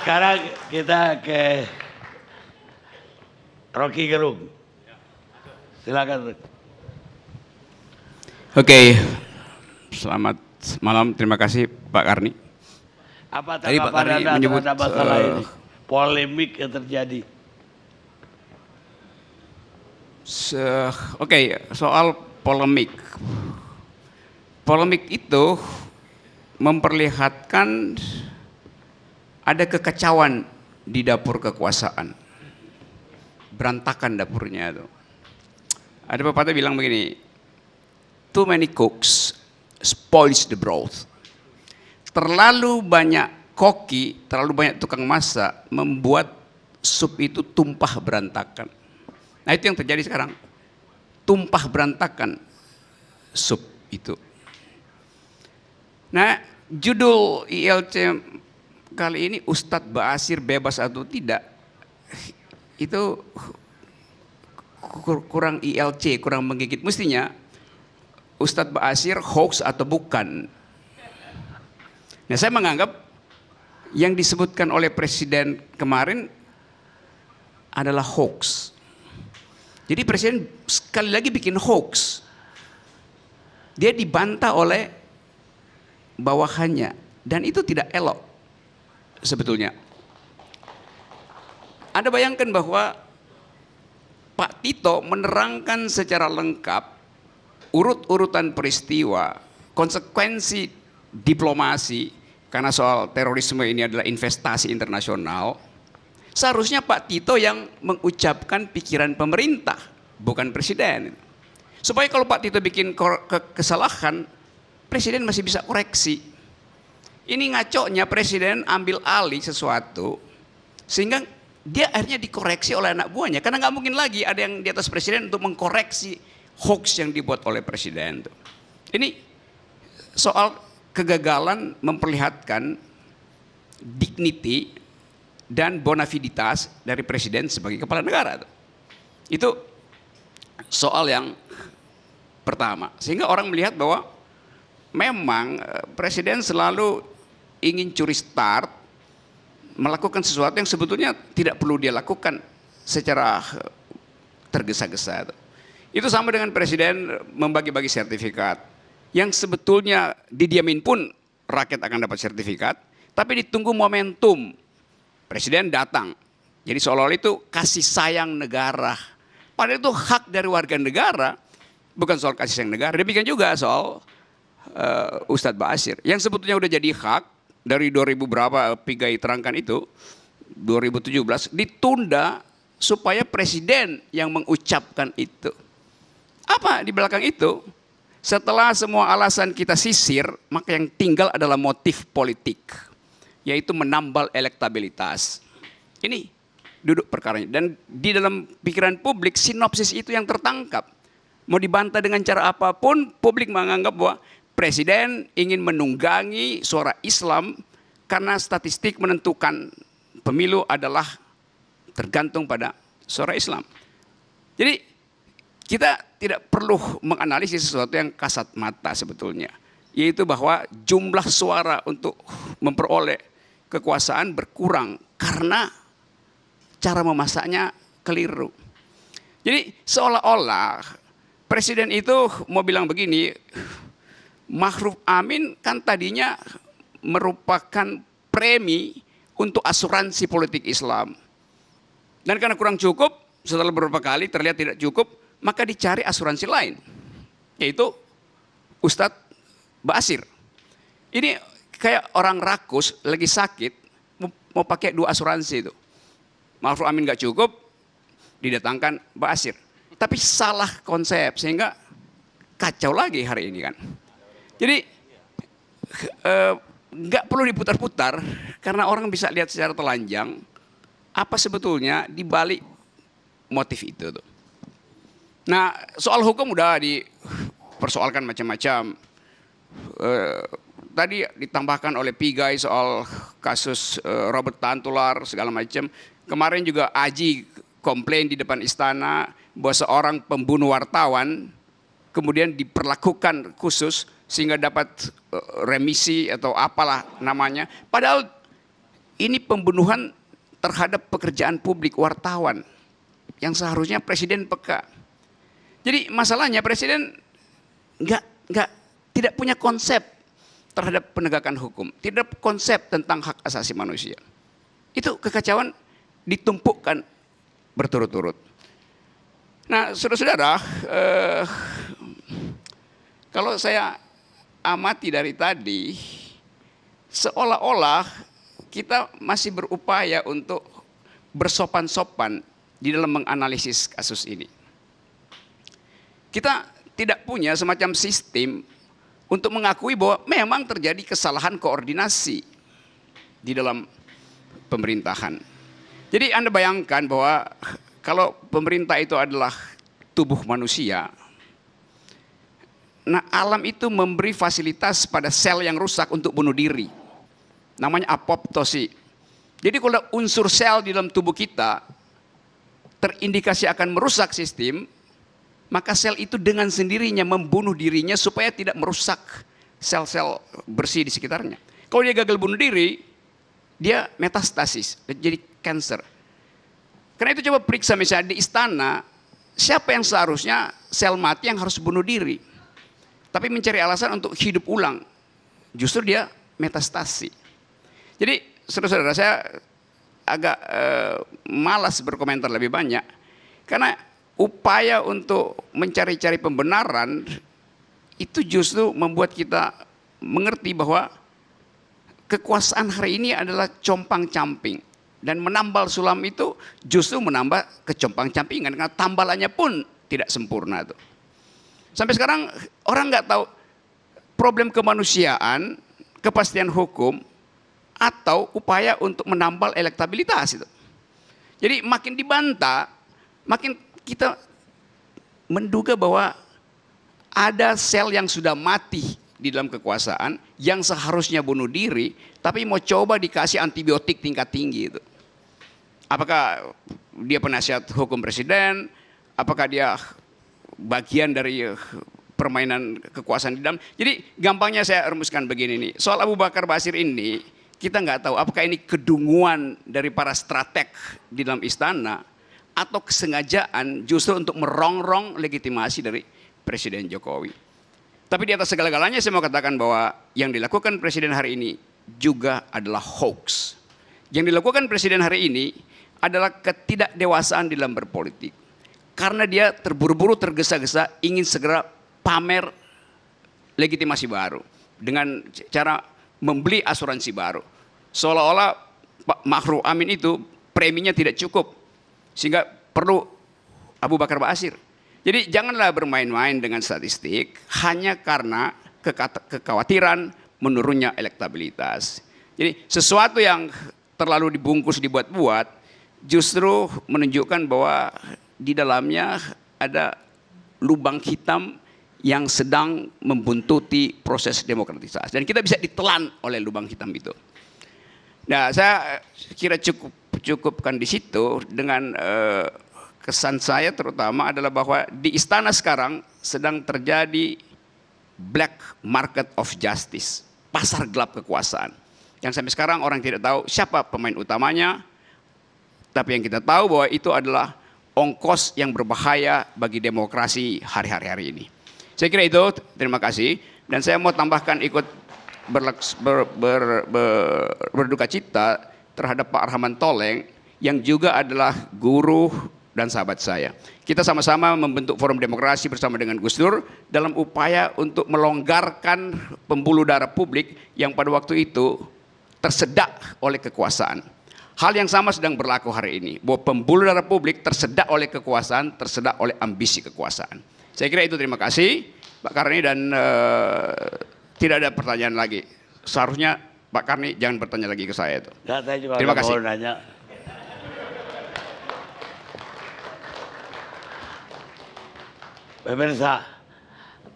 Sekarang kita ke Rocky Gerung. Silakan. Oke, selamat malam. Terima kasih Pak Karni. Apa Tadi Pak Karni tanggapan Anda menyebut terhadap masalah ini? Polemik yang terjadi. Oke, soal polemik. Polemik itu memperlihatkan ada kekacauan di dapur kekuasaan. Berantakan dapurnya itu. Ada pepatah bilang begini, too many cooks spoils the broth. Terlalu banyak koki, terlalu banyak tukang masak membuat sup itu tumpah berantakan. Nah itu yang terjadi sekarang. Tumpah berantakan sup itu. Nah judul ILC kali ini Ustadz Ba'asyir bebas atau tidak, itu kurang ILC, kurang menggigit. Mestinya Ustadz Ba'asyir hoax atau bukan. Nah saya menganggap yang disebutkan oleh Presiden kemarin adalah hoax. Jadi Presiden sekali lagi bikin hoax. Dia dibantah oleh bawahannya dan itu tidak elok sebetulnya. Anda bayangkan bahwa Pak Tito menerangkan secara lengkap urut-urutan peristiwa, konsekuensi diplomasi, karena soal terorisme ini adalah investasi internasional. Seharusnya Pak Tito yang mengucapkan pikiran pemerintah, bukan Presiden. Supaya kalau Pak Tito bikin kesalahan, Presiden masih bisa koreksi. Ini ngaconya Presiden ambil alih sesuatu, sehingga dia akhirnya dikoreksi oleh anak buahnya. Karena nggak mungkin lagi ada yang di atas Presiden untuk mengkoreksi hoax yang dibuat oleh Presiden. Ini soal kegagalan memperlihatkan dignity dan bonafiditas dari Presiden sebagai kepala negara. Itu soal yang pertama. Sehingga orang melihat bahwa memang Presiden selalu ingin curi start, melakukan sesuatu yang sebetulnya tidak perlu dia lakukan secara tergesa-gesa. Itu sama dengan Presiden membagi-bagi sertifikat. Yang sebetulnya didiamin pun rakyat akan dapat sertifikat, tapi ditunggu momentum. Presiden datang. Jadi seolah-olah itu kasih sayang negara. Padahal itu hak dari warga negara, bukan soal kasih sayang negara. Demikian juga soal Ustadz Ba'asyir. Yang sebetulnya udah jadi hak dari 2000 berapa Pigai terangkan itu, 2017 ditunda supaya Presiden yang mengucapkan itu. Apa di belakang itu? Setelah semua alasan kita sisir, maka yang tinggal adalah motif politik, yaitu menambal elektabilitas. Ini duduk perkaranya. Dan di dalam pikiran publik, sinopsis itu yang tertangkap. Mau dibantah dengan cara apapun, publik menganggap bahwa Presiden ingin menunggangi suara Islam karena statistik menentukan pemilu adalah tergantung pada suara Islam. Jadi kita tidak perlu menganalisis sesuatu yang kasat mata sebetulnya. Yaitu bahwa jumlah suara untuk memperoleh kekuasaan berkurang karena cara memasaknya keliru. Jadi seolah-olah Presiden itu mau bilang begini, Ma'ruf Amin kan tadinya merupakan premi untuk asuransi politik Islam. Dan karena kurang cukup, setelah beberapa kali terlihat tidak cukup, maka dicari asuransi lain, yaitu Ustadz Ba'asyir. Ini kayak orang rakus lagi sakit, mau pakai 2 asuransi itu. Ma'ruf Amin nggak cukup, didatangkan Ba'asyir. Tapi salah konsep, sehingga kacau lagi hari ini kan. Jadi nggak perlu diputar-putar, karena orang bisa lihat secara telanjang apa sebetulnya di balik motif itu tuh. Nah soal hukum udah dipersoalkan macam-macam. Tadi ditambahkan oleh Pigai soal kasus Robert Tantular segala macam. Kemarin juga Aji komplain di depan istana bahwa seorang pembunuh wartawan kemudian diperlakukan khusus sehingga dapat remisi atau apalah namanya. Padahal ini pembunuhan terhadap pekerjaan publik wartawan yang seharusnya presiden peka. Jadi masalahnya presiden tidak punya konsep terhadap penegakan hukum, tidak konsep tentang hak asasi manusia. Itu kekacauan ditumpukkan berturut-turut. Nah, saudara-saudara, kalau saya amati dari tadi, seolah-olah kita masih berupaya untuk bersopan-sopan di dalam menganalisis kasus ini. Kita tidak punya semacam sistem untuk mengakui bahwa memang terjadi kesalahan koordinasi di dalam pemerintahan. Jadi Anda bayangkan bahwa kalau pemerintah itu adalah tubuh manusia, nah alam itu memberi fasilitas pada sel yang rusak untuk bunuh diri. Namanya apoptosi. Jadi kalau unsur sel di dalam tubuh kita terindikasi akan merusak sistem, maka sel itu dengan sendirinya membunuh dirinya supaya tidak merusak sel-sel bersih di sekitarnya. Kalau dia gagal bunuh diri, dia metastasis, jadi kanker. Karena itu coba periksa misalnya di istana, siapa yang seharusnya sel mati yang harus bunuh diri, tapi mencari alasan untuk hidup ulang, justru dia metastasi. Jadi saudara-saudara, saya agak malas berkomentar lebih banyak, karena upaya untuk mencari-cari pembenaran itu justru membuat kita mengerti bahwa kekuasaan hari ini adalah compang-camping, dan menambal sulam itu justru menambah kecompang-campingan karena tambalannya pun tidak sempurna tuh. Sampai sekarang orang nggak tahu problem kemanusiaan, kepastian hukum, atau upaya untuk menambal elektabilitas itu. Jadi makin dibantah, makin kita menduga bahwa ada sel yang sudah mati di dalam kekuasaan yang seharusnya bunuh diri, tapi mau coba dikasih antibiotik tingkat tinggi itu. Apakah dia penasihat hukum presiden? Apakah dia bagian dari permainan kekuasaan di dalam? Jadi gampangnya saya rumuskan begini nih. Soal Abu Bakar Basir ini, kita nggak tahu apakah ini kedunguan dari para strateg di dalam istana atau kesengajaan justru untuk merongrong legitimasi dari Presiden Jokowi. Tapi di atas segala-galanya saya mau katakan bahwa yang dilakukan Presiden hari ini juga adalah hoax. Yang dilakukan Presiden hari ini adalah ketidakdewasaan di dalam berpolitik. Karena dia terburu-buru tergesa-gesa ingin segera pamer legitimasi baru dengan cara membeli asuransi baru. Seolah-olah Pak Ma'ruf Amin itu preminya tidak cukup, sehingga perlu Abu Bakar Basir. Jadi janganlah bermain-main dengan statistik hanya karena kekhawatiran menurunnya elektabilitas. Jadi sesuatu yang terlalu dibungkus dibuat-buat justru menunjukkan bahwa di dalamnya ada lubang hitam yang sedang membuntuti proses demokratisasi. Dan kita bisa ditelan oleh lubang hitam itu. Nah, saya kira cukupkan di situ dengan kesan saya terutama adalah bahwa di istana sekarang sedang terjadi black market of justice, pasar gelap kekuasaan. Yang sampai sekarang orang tidak tahu siapa pemain utamanya, tapi yang kita tahu bahwa itu adalah ongkos yang berbahaya bagi demokrasi hari-hari ini. Saya kira itu, terima kasih. Dan saya mau tambahkan ikut berduka cita terhadap Pak Arhaman Toleng yang juga adalah guru dan sahabat saya. Kita sama-sama membentuk Forum Demokrasi bersama dengan Gus Dur dalam upaya untuk melonggarkan pembuluh darah publik yang pada waktu itu tersedak oleh kekuasaan. Hal yang sama sedang berlaku hari ini, bahwa pembuluh darah publik tersedak oleh kekuasaan, tersedak oleh ambisi kekuasaan. Saya kira itu, terima kasih Pak Karni, dan tidak ada pertanyaan lagi. Seharusnya Pak Karni jangan bertanya lagi ke saya itu. Nah, saya cuma terima kasih. mau nanya. Pemirsa,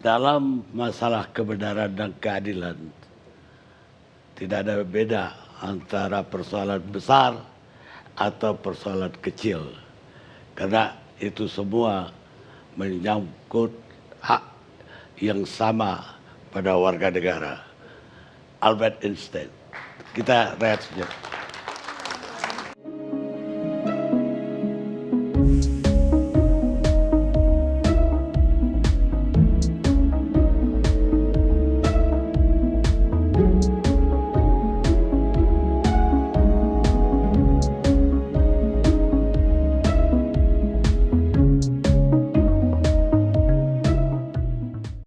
dalam masalah kebenaran dan keadilan tidak ada beda antara persoalan besar atau persoalan kecil, karena itu semua menyangkut hak yang sama pada warga negara. Albert Einstein. Kita rehat saja.